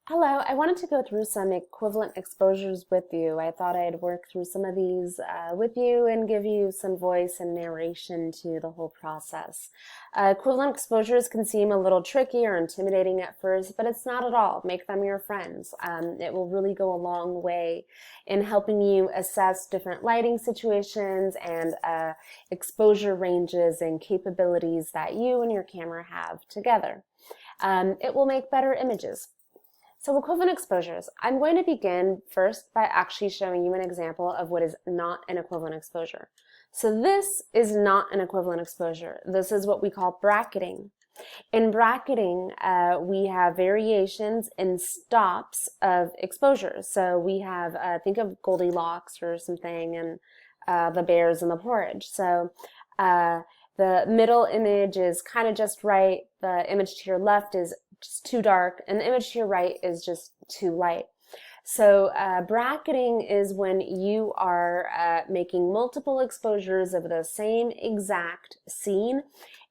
Hello, I wanted to go through some equivalent exposures with you. I thought I'd work through some of these with you and give you some voice and narration to the whole process. Equivalent exposures can seem a little tricky or intimidating at first, but it's not at all. Make them your friends. It will really go a long way in helping you assess different lighting situations and exposure ranges and capabilities that you and your camera have together. It will make better images. So equivalent exposures. I'm going to begin first by actually showing you an example of what is not an equivalent exposure. So this is not an equivalent exposure. This is what we call bracketing. In bracketing, we have variations in stops of exposures. So we have, think of Goldilocks or something, and the bears and the porridge. So the middle image is kind of just right. The image to your left is just too dark, and the image to your right is just too light. So bracketing is when you are making multiple exposures of the same exact scene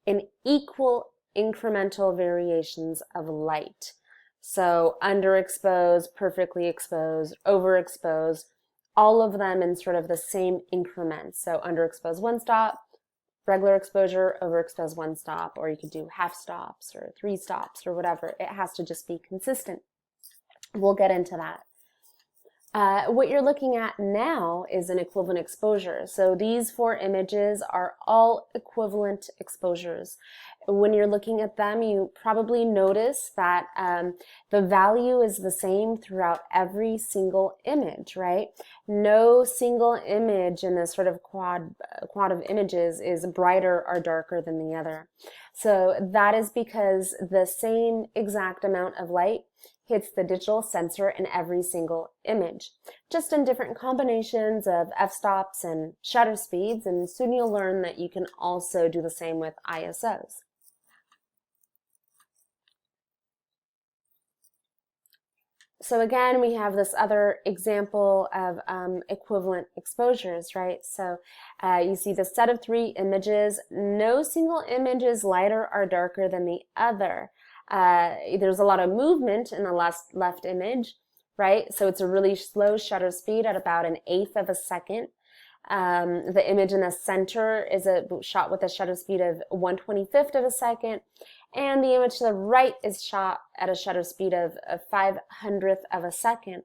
in equal incremental variations of light. So underexposed, perfectly exposed, overexposed, all of them in sort of the same increments. So underexposed one stop, regular exposure, overexposed one stop, or you could do half stops or 3 stops or whatever. It has to just be consistent. We'll get into that. What you're looking at now is an equivalent exposure. So these 4 images are all equivalent exposures. When you're looking at them, you probably notice that the value is the same throughout every single image, right? No single image in this sort of quad of images is brighter or darker than the other. So that is because the same exact amount of light hits the digital sensor in every single image, just in different combinations of f-stops and shutter speeds, and soon you'll learn that you can also do the same with ISOs. So again, we have this other example of equivalent exposures, right? So you see the set of 3 images. No single image is lighter or darker than the other. There's a lot of movement in the left image, right? So it's a really slow shutter speed at about 1/8 of a second. The image in the center is shot with a shutter speed of 1/25 of a second, and the image to the right is shot at a shutter speed of 5/100th of a second.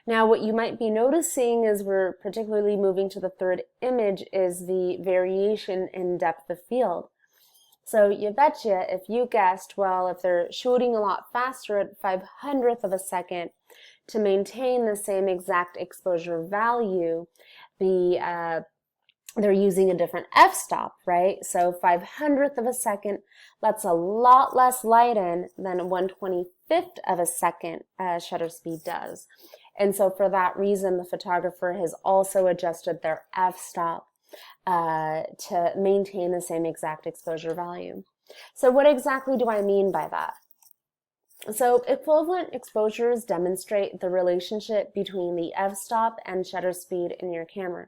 Now, what you might be noticing as we're particularly moving to the 3rd image is the variation in depth of field. So you betcha if you guessed, well, if they're shooting a lot faster at 5/100th of a second to maintain the same exact exposure value, they're using a different f-stop, right? So 5/100th of a second lets a lot less light in than 1/25th of a second shutter speed does. And so for that reason, the photographer has also adjusted their f-stop to maintain the same exact exposure value. So what exactly do I mean by that? So equivalent exposures demonstrate the relationship between the f-stop and shutter speed in your camera.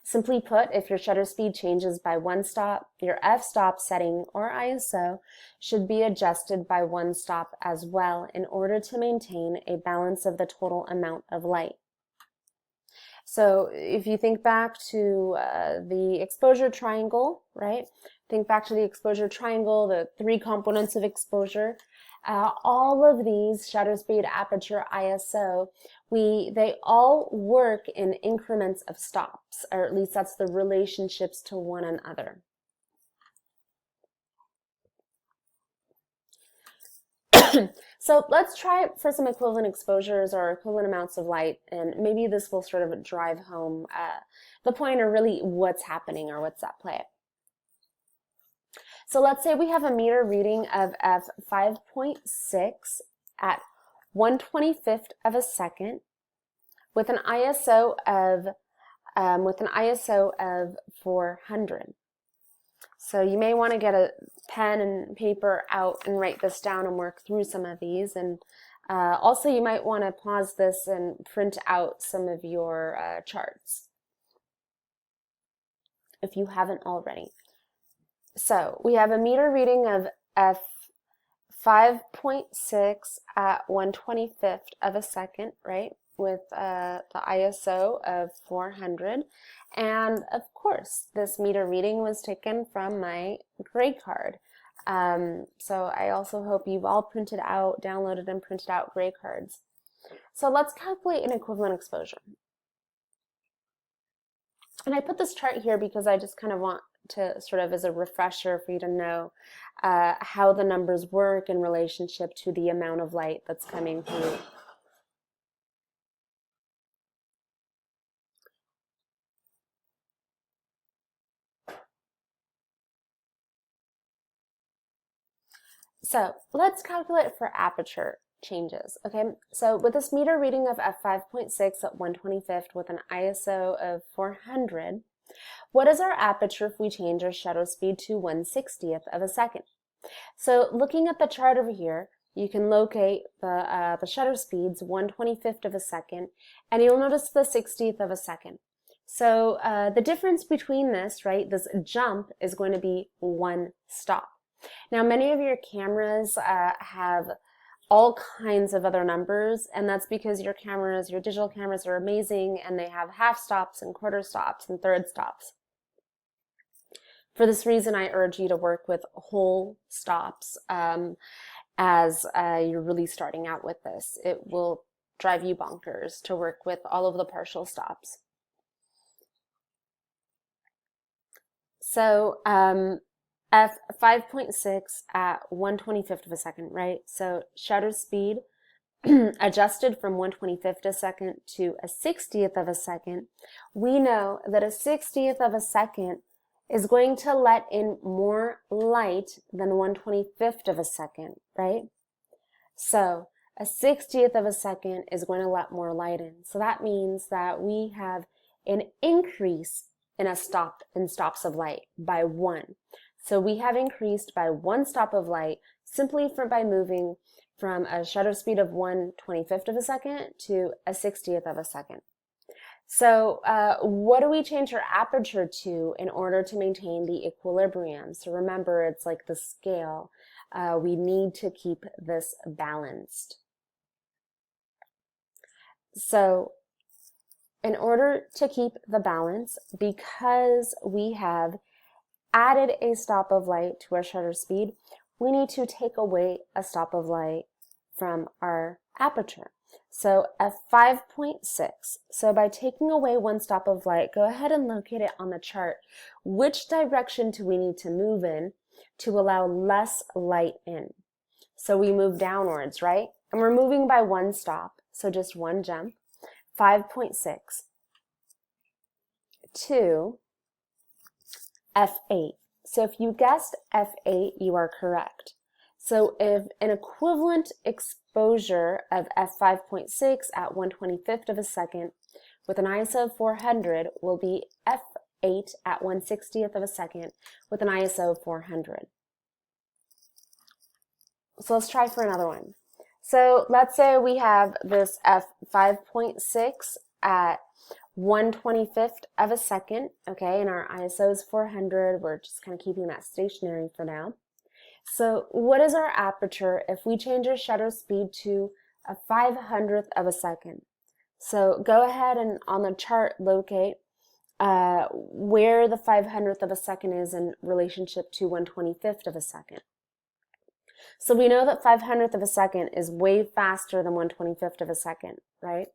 Simply put, if your shutter speed changes by 1 stop, your f-stop setting or ISO should be adjusted by 1 stop as well in order to maintain a balance of the total amount of light. So if you think back to the exposure triangle, right? Think back to the exposure triangle, the 3 components of exposure. All of these, shutter speed, aperture, ISO, they all work in increments of stops, or at least that's the relationships to one another. So let's try it for some equivalent exposures or equivalent amounts of light, and maybe this will sort of drive home the point, or really what's happening or what's at play. So let's say we have a meter reading of f5.6 at 1/25th of a second with an ISO of 400. So you may want to get a pen and paper out and write this down and work through some of these. And also you might want to pause this and print out some of your charts if you haven't already. So we have a meter reading of 5.6 at 1/25th of a second, right? With the ISO of 400. And of course, this meter reading was taken from my grade card. So I also hope you've all printed out, downloaded and printed out grade cards. So let's calculate an equivalent exposure. And I put this chart here because I just kind of want to sort of as a refresher for you to know how the numbers work in relationship to the amount of light that's coming through. So let's calculate for aperture changes, okay? So with this meter reading of f5.6 at 1/25th with an ISO of 400, what is our aperture if we change our shutter speed to 1/60th of a second? So looking at the chart over here, you can locate the shutter speeds 1/25th of a second, and you'll notice the 60th of a second. So the difference between this, right, this jump is going to be one stop. Now, many of your cameras have all kinds of other numbers, and that's because your cameras, your digital cameras are amazing, and they have half stops and quarter stops and third stops. For this reason, I urge you to work with whole stops as you're really starting out with this. It will drive you bonkers to work with all of the partial stops. So f5.6 at 1/25th of a second, right? So shutter speed adjusted from 1/25th of a second to a 60th of a second. We know that a 60th of a second is going to let in more light than 1/25th of a second, right? So a 60th of a second is going to let more light in. So that means that we have an increase in stops of light by 1. So we have increased by 1 stop of light simply by moving from a shutter speed of 1/25th of a second to a 60th of a second. So what do we change our aperture to in order to maintain the equilibrium? So remember, it's like the scale. We need to keep this balanced. So in order to keep the balance, because we have added a stop of light to our shutter speed, we need to take away a stop of light from our aperture. So f5.6. So by taking away 1 stop of light, go ahead and locate it on the chart. Which direction do we need to move in to allow less light in? So we move downwards, right? And we're moving by 1 stop, so just 1 jump. 5.6 to f8. So if you guessed f8, you are correct. So if an equivalent exposure of f5.6 at 1/25th of a second with an ISO of 400 will be f8 at 1/60th of a second with an ISO of 400. So let's try for another one. So let's say we have this f5.6 at 1/25th of a second, okay, and our ISO is 400. We're just kind of keeping that stationary for now. So what is our aperture if we change our shutter speed to a 500th of a second? So go ahead and on the chart locate where the 500th of a second is in relationship to 1/25th of a second. So we know that 500th of a second is way faster than 1/25th of a second, right?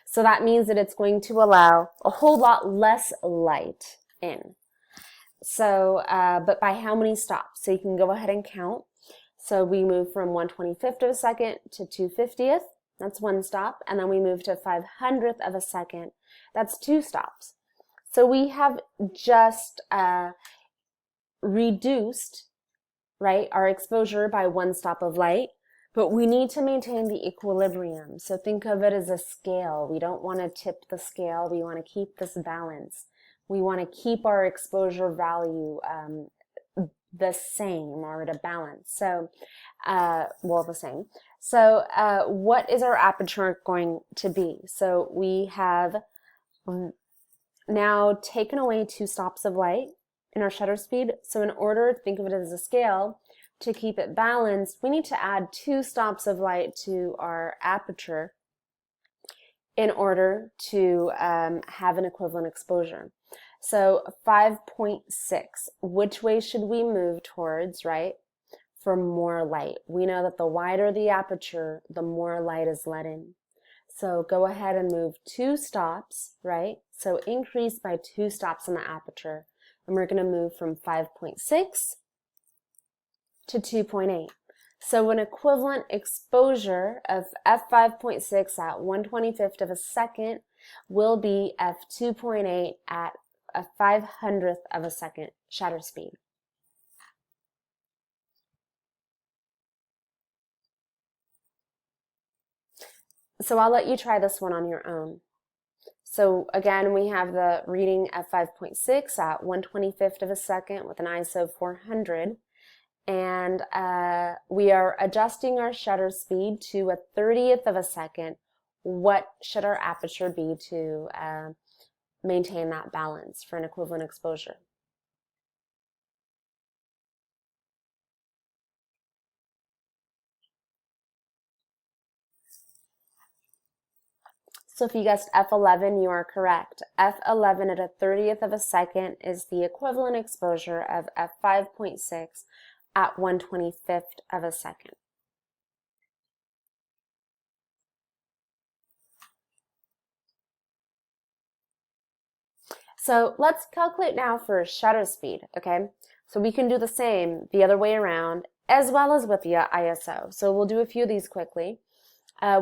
So that means that it's going to allow a whole lot less light in. So, but by how many stops? So you can go ahead and count. So we move from 1/25th of a second to 2/50th. That's 1 stop. And then we move to 500th of a second. That's 2 stops. So we have just reduced, right, our exposure by 1 stop of light. But we need to maintain the equilibrium. So think of it as a scale. We don't want to tip the scale. We want to keep this balance. We want to keep our exposure value the same or at a balance. So, well, the same. So what is our aperture going to be? So we have now taken away 2 stops of light in our shutter speed. So in order to think of it as a scale, to keep it balanced, we need to add 2 stops of light to our aperture in order to have an equivalent exposure. So 5.6, which way should we move towards, right? For more light. We know that the wider the aperture, the more light is let in. So go ahead and move 2 stops, right? So increase by 2 stops in the aperture. And we're going to move from 5.6 to 2.8. So an equivalent exposure of f5.6 at 1/25th of a second will be f2.8 at a 500th of a second shutter speed. So I'll let you try this one on your own. So again, we have the reading f5.6 at 1/25th of a second with an ISO of 400. And we are adjusting our shutter speed to a 30th of a second. What should our aperture be to maintain that balance for an equivalent exposure? So if you guessed f11, you are correct. f11 at a 30th of a second is the equivalent exposure of f5.6 at 1/25th of a second. So let's calculate now for shutter speed, okay? So we can do the same the other way around as well as with the ISO. So we'll do a few of these quickly.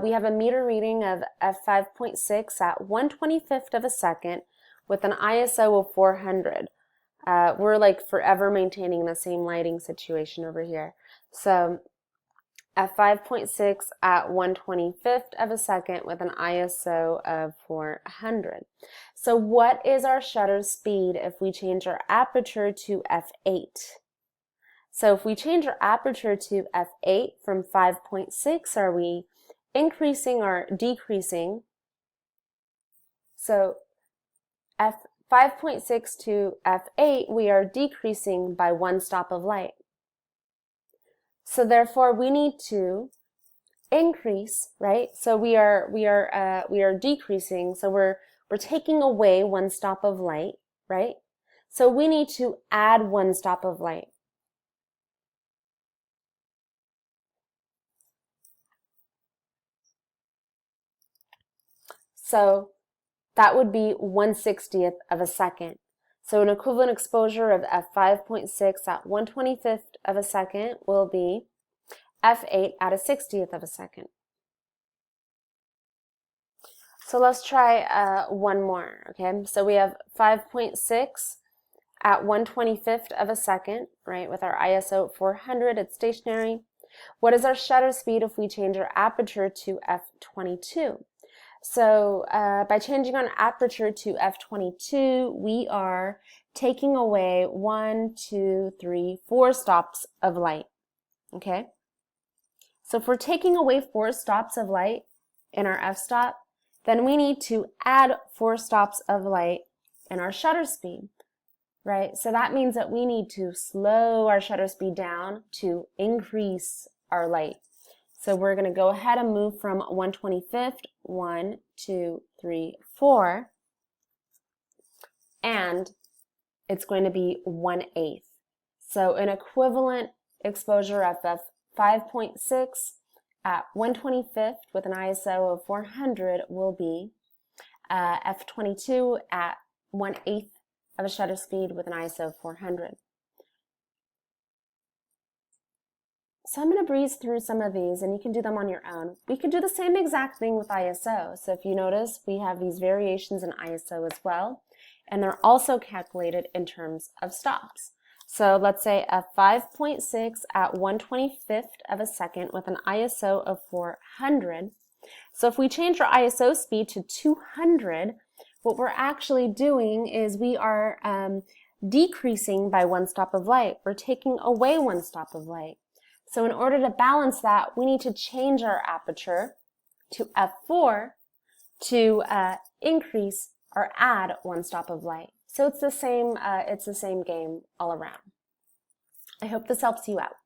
We have a meter reading of f5.6 at 1/25th of a second with an ISO of 400. We're like forever maintaining the same lighting situation over here. So f5.6 at 1/25th of a second with an ISO of 400. So what is our shutter speed if we change our aperture to f8? So if we change our aperture to f8 from 5.6, are we increasing or decreasing? So f5.6 to f8, we are decreasing by 1 stop of light. So therefore, we need to increase, right? So we are decreasing. So we're taking away 1 stop of light, right? So we need to add 1 stop of light. So that would be 1/60th of a second. So an equivalent exposure of f5.6 at 1/25th of a second will be f8 at a 60th of a second. So let's try one more, okay? So we have 5.6 at 1/25th of a second, right? With our ISO 400, it's stationary. What is our shutter speed if we change our aperture to f22? So by changing our aperture to f22, we are taking away 1, 2, 3, 4 stops of light, okay? So if we're taking away 4 stops of light in our f-stop, then we need to add 4 stops of light in our shutter speed, right? So that means that we need to slow our shutter speed down to increase our light. So we're going to go ahead and move from 1/25th, 1, 2, 3, 4, and it's going to be 1/8. So an equivalent exposure of f5.6 at 1/25th with an ISO of 400 will be f22 at 1/8 of a shutter speed with an ISO of 400. So I'm going to breeze through some of these and you can do them on your own. We could do the same exact thing with ISO. So if you notice, we have these variations in ISO as well, and they're also calculated in terms of stops. So let's say a 5.6 at 1/25th of a second with an ISO of 400. So if we change our ISO speed to 200, what we're actually doing is we are decreasing by 1 stop of light. We're taking away 1 stop of light. So in order to balance that, we need to change our aperture to f4 to increase or add 1 stop of light. So it's the same game all around. I hope this helps you out.